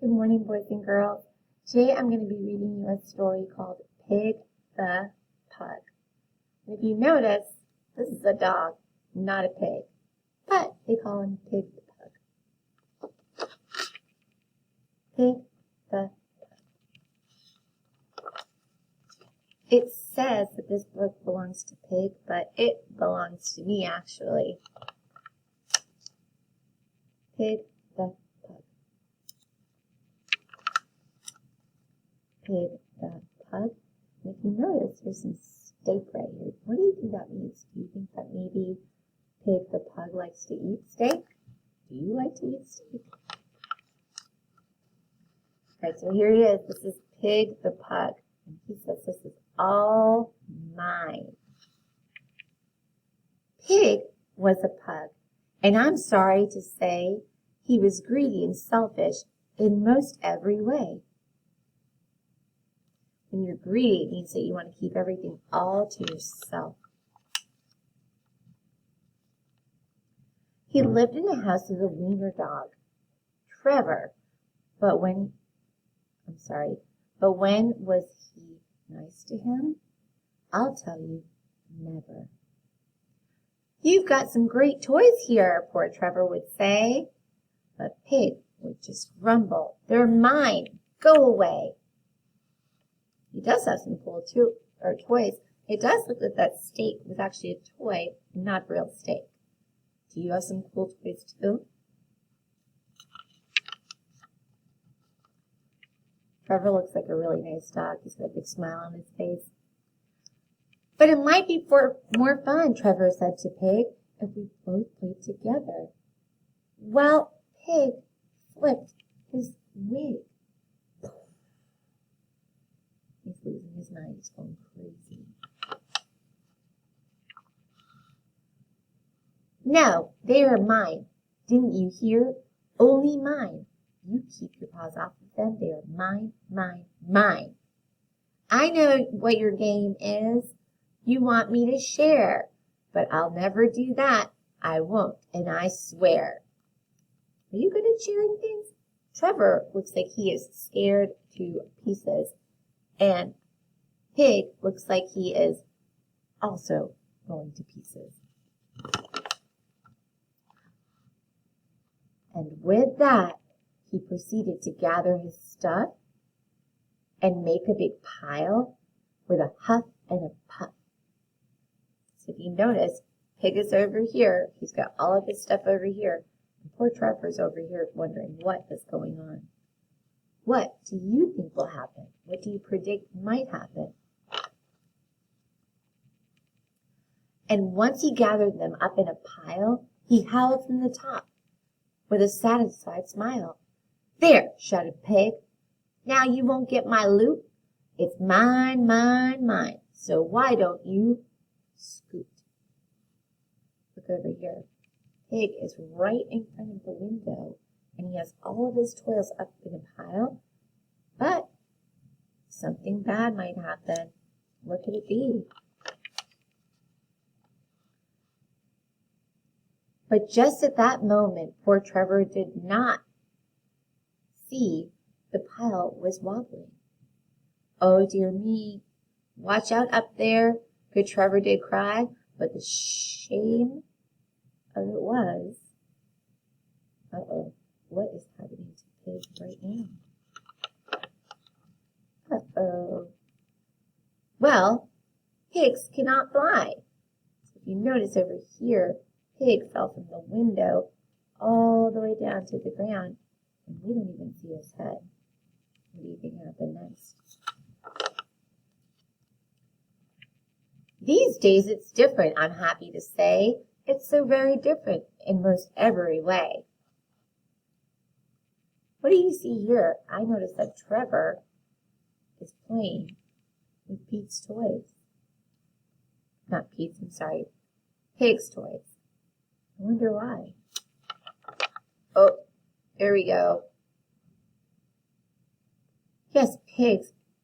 Good morning, boys and girls. Today I'm going to be reading you a story called Pig the Pug. And if you notice, this is a dog, not a pig, but they call him Pig the Pug. Pig the Pug. It says that this book belongs to Pig, but it belongs to me actually. Pig the Pug. Pig the Pug. And if you notice, there's some steak right here. What do you think that means? Do you think that maybe Pig the Pug likes to eat steak? Do you like to eat steak? Alright, so here he is. This is Pig the Pug. And he says, this is all mine. Pig was a pug, and I'm sorry to say he was greedy and selfish in most every way. When you're greedy, it means that you want to keep everything all to yourself. He lived in the house of the wiener dog, Trevor, but when was he nice to him? I'll tell you, never. You've got some great toys here, poor Trevor would say, but Pig would just grumble. They're mine. Go away. He does have some cool toys. It does look like that steak was actually a toy, not real steak. Do you have some cool toys too? Trevor looks like a really nice dog. He's got a big smile on his face. But it might be more fun, Trevor said to Pig, if we both played together. Well, Pig flipped his wig. He's losing his mind. He's going crazy. No, they are mine. Didn't you hear? Only mine. You keep your paws off of them. They are mine, mine, mine. I know what your game is. You want me to share, but I'll never do that. I won't, and I swear. Are you good at sharing things? Trevor looks like he is scared to pieces, and Pig looks like he is also going to pieces. And with that, he proceeded to gather his stuff and make a big pile with a huff and a puff. So if you notice, Pig is over here. He's got all of his stuff over here. And poor Trevor's over here wondering what is going on. What do you think will happen? What do you predict might happen? And once he gathered them up in a pile, he howled from the top with a satisfied smile. There, shouted Pig. Now you won't get my loot. It's mine, mine, mine. So why don't you scoot? Look over here. Pig is right in front of the window, and he has all of his toys up in a pile. But something bad might happen. What could it be? But just at that moment, poor Trevor did not see the pile was wobbling. Oh, dear me. Watch out up there, good Trevor did cry. But the shame of it was, what is happening to Pig right now? Well, pigs cannot fly. So if you notice over here, Pig fell from the window all the way down to the ground, and we don't even see his head. What do you think happened next? These days it's different, I'm happy to say. It's so very different in most every way. What do you see here? I noticed that Trevor is playing with Pete's toys. Not Pete's, I'm sorry. Pig's toys. I wonder why. Oh, there we go. Yes, Pig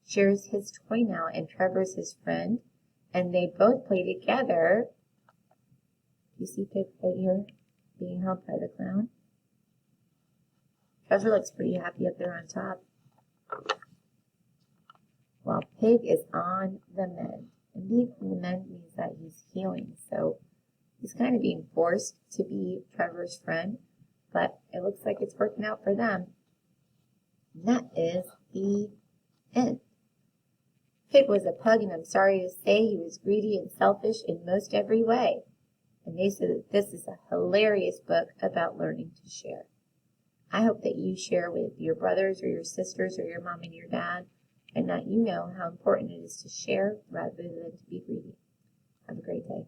shares his toy now, and Trevor's his friend, and they both play together. You see Pig right here being held by the clown? Trevor looks pretty happy up there on top. While Pig is on the mend. And being on the mend means that he's healing. So he's kind of being forced to be Trevor's friend. But it looks like it's working out for them. And that is the end. Pig was a pug, and I'm sorry to say he was greedy and selfish in most every way. And they said that this is a hilarious book about learning to share. I hope that you share with your brothers or your sisters or your mom and your dad, and that you know how important it is to share rather than to be greedy. Have a great day.